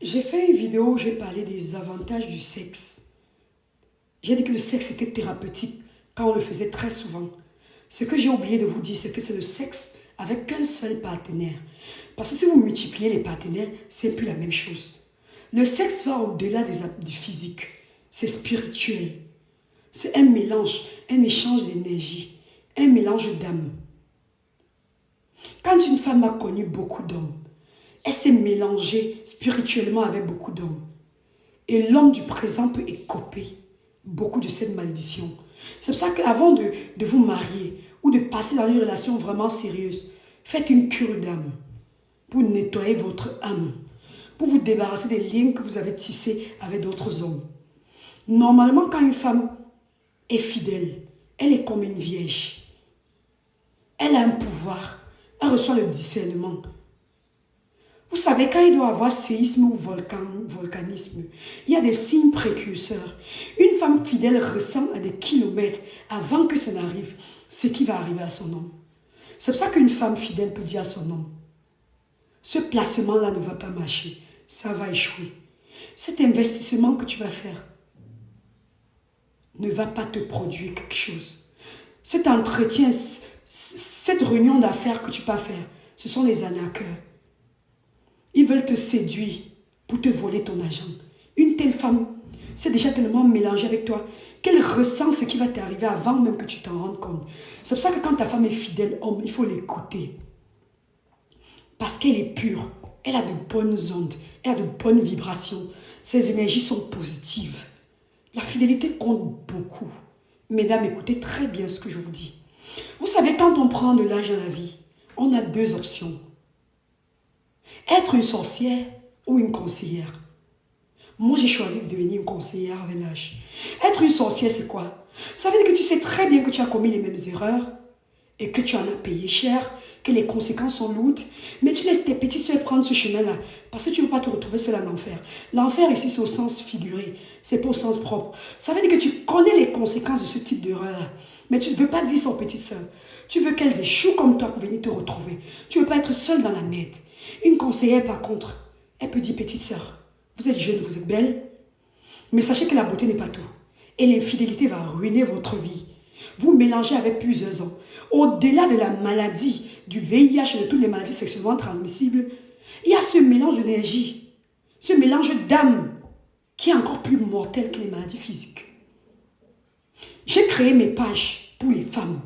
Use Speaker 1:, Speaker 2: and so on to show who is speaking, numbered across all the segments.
Speaker 1: J'ai fait une vidéo où j'ai parlé des avantages du sexe. J'ai dit que le sexe était thérapeutique quand on le faisait très souvent. Ce que j'ai oublié de vous dire, c'est que c'est le sexe avec qu'un seul partenaire. Parce que si vous multipliez les partenaires, c'est plus la même chose. Le sexe va au-delà du physique. C'est spirituel. C'est un mélange, un échange d'énergie, un mélange d'âme. Quand une femme a connu beaucoup d'hommes, elle s'est mélangée spirituellement avec beaucoup d'hommes. Et l'homme du présent peut écoper beaucoup de cette malédiction. C'est pour ça qu'avant de vous marier ou de passer dans une relation vraiment sérieuse, faites une cure d'âme pour nettoyer votre âme, pour vous débarrasser des liens que vous avez tissés avec d'autres hommes. Normalement, quand une femme est fidèle, elle est comme une vierge. Elle a un pouvoir, elle reçoit le discernement. Vous savez, quand il doit y avoir séisme ou volcanisme, il y a des signes précurseurs. Une femme fidèle ressent à des kilomètres avant que ça n'arrive ce qui va arriver à son homme. C'est pour ça qu'une femme fidèle peut dire à son homme, ce placement-là ne va pas marcher, ça va échouer. Cet investissement que tu vas faire ne va pas te produire quelque chose. Cet entretien, cette réunion d'affaires que tu vas faire, ce sont les arnaqueurs. Ils veulent te séduire pour te voler ton argent. Une telle femme s'est déjà tellement mélangée avec toi qu'elle ressent ce qui va t'arriver avant même que tu t'en rendes compte. C'est pour ça que quand ta femme est fidèle, homme, il faut l'écouter. Parce qu'elle est pure. Elle a de bonnes ondes. Elle a de bonnes vibrations. Ses énergies sont positives. La fidélité compte beaucoup. Mesdames, écoutez très bien ce que je vous dis. Vous savez, quand on prend de l'âge dans la vie, on a deux options. Être une sorcière ou une conseillère. Moi, j'ai choisi de devenir une conseillère avec l'âge. Être une sorcière, c'est quoi? Ça veut dire que tu sais très bien que tu as commis les mêmes erreurs et que tu en as payé cher, que les conséquences sont lourdes, mais tu laisses tes petits soeurs prendre ce chemin-là parce que tu ne veux pas te retrouver seul en enfer. L'enfer ici, c'est au sens figuré, c'est pas au sens propre. Ça veut dire que tu connais les conséquences de ce type d'erreur-là, mais tu ne veux pas dire ça aux petites soeurs. Tu veux qu'elles échouent comme toi pour venir te retrouver. Tu ne veux pas être seule dans la merde. Une conseillère, par contre, elle peut dire, petite sœur, vous êtes jeune, vous êtes belle, mais sachez que la beauté n'est pas tout. Et l'infidélité va ruiner votre vie. Vous mélangez avec plusieurs hommes. Au-delà de la maladie, du VIH et de toutes les maladies sexuellement transmissibles, il y a ce mélange d'énergie, ce mélange d'âme qui est encore plus mortel que les maladies physiques. J'ai créé mes pages pour les femmes.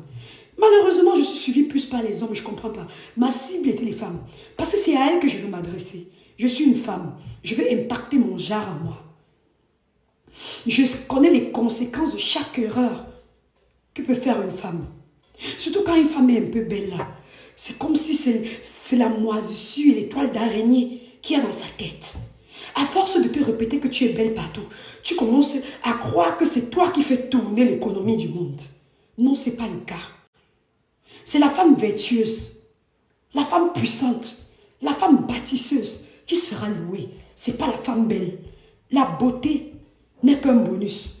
Speaker 1: Malheureusement, je suis suivie plus par les hommes, je ne comprends pas. Ma cible était les femmes. Parce que c'est à elles que je veux m'adresser. Je suis une femme. Je veux impacter mon genre à moi. Je connais les conséquences de chaque erreur que peut faire une femme. Surtout quand une femme est un peu belle là. C'est comme si c'est la moisissure et l'étoile d'araignée qu'il y a dans sa tête. À force de te répéter que tu es belle partout, tu commences à croire que c'est toi qui fais tourner l'économie du monde. Non, ce n'est pas le cas. C'est la femme vertueuse, la femme puissante, la femme bâtisseuse qui sera louée. Ce n'est pas la femme belle. La beauté n'est qu'un bonus.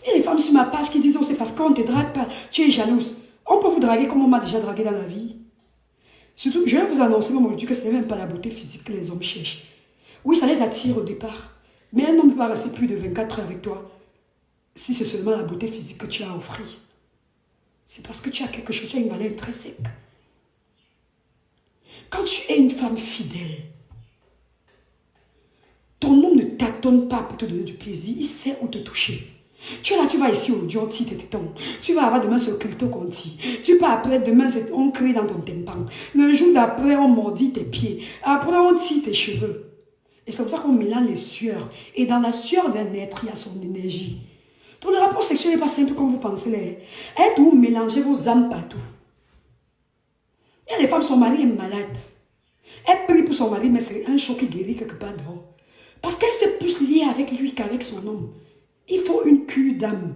Speaker 1: Il y a les femmes sur ma page qui disent, oh, c'est parce qu'on ne te drague pas, tu es jalouse. On peut vous draguer comme on m'a déjà dragué dans la vie. Surtout, je vais vous annoncer aujourd'hui que ce n'est même pas la beauté physique que les hommes cherchent. Oui, ça les attire au départ. Mais un homme ne peut pas rester plus de 24 heures avec toi si c'est seulement la beauté physique que tu as à offrir. C'est parce que tu as quelque chose, tu as une valeur intrinsèque. Quand tu es une femme fidèle, ton homme ne t'attend pas pour te donner du plaisir, il sait où te toucher. Tu es là, tu vas ici aujourd'hui, on tire tes tétons. Tu vas avoir demain sur le clito qu'on tire. Tu pars après, demain on crie dans ton tympan. Le jour d'après, on mordit tes pieds. Après, on tire tes cheveux. Et c'est comme ça qu'on mélange les sueurs. Et dans la sueur d'un être, il y a son énergie. Donc le rapport sexuel n'est pas simple comme vous pensez. Être où mélangez vos âmes partout. Il y a des femmes, son mari est malade. Elle prie pour son mari, mais c'est un choc qui guérit quelque part devant. Parce qu'elle s'est plus liée avec lui qu'avec son homme. Il faut une cure d'âme.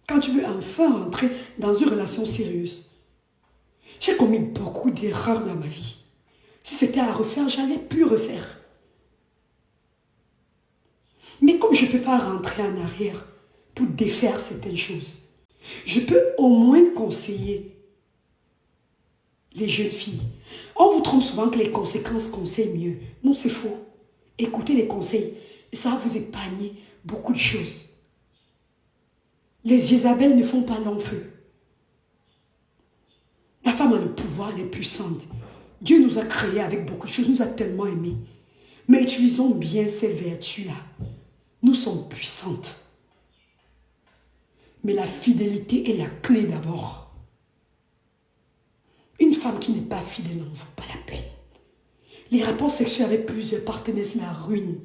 Speaker 1: Quand tu veux enfin rentrer dans une relation sérieuse. J'ai commis beaucoup d'erreurs dans ma vie. Si c'était à refaire, j'allais plus refaire. Mais comme je ne peux pas rentrer en arrière pour défaire certaines choses, je peux au moins conseiller les jeunes filles. On vous trompe souvent que les conséquences conseillent mieux. Non, c'est faux. Écoutez les conseils. Et ça va vous épargner beaucoup de choses. Les Jézabel ne font pas long feu. La femme a le pouvoir, elle est puissante. Dieu nous a créés avec beaucoup de choses, nous a tellement aimés. Mais utilisons bien ces vertus-là. Nous sommes puissantes. Mais la fidélité est la clé d'abord. Une femme qui n'est pas fidèle n'en vaut pas la peine. Les rapports sexuels avec plusieurs partenaires, c'est la ruine.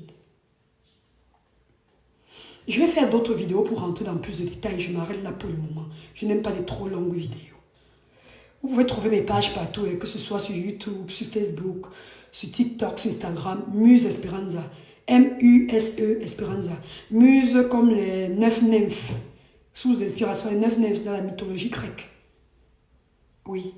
Speaker 1: Je vais faire d'autres vidéos pour rentrer dans plus de détails. Je m'arrête là pour le moment. Je n'aime pas les trop longues vidéos. Vous pouvez trouver mes pages partout, que ce soit sur YouTube, sur Facebook, sur TikTok, sur Instagram. Muse Esperanza. M-U-S-E Esperanza. Muse comme les 9 nymphes. Sous inspiration, les 9 nymphes dans la mythologie grecque. Oui.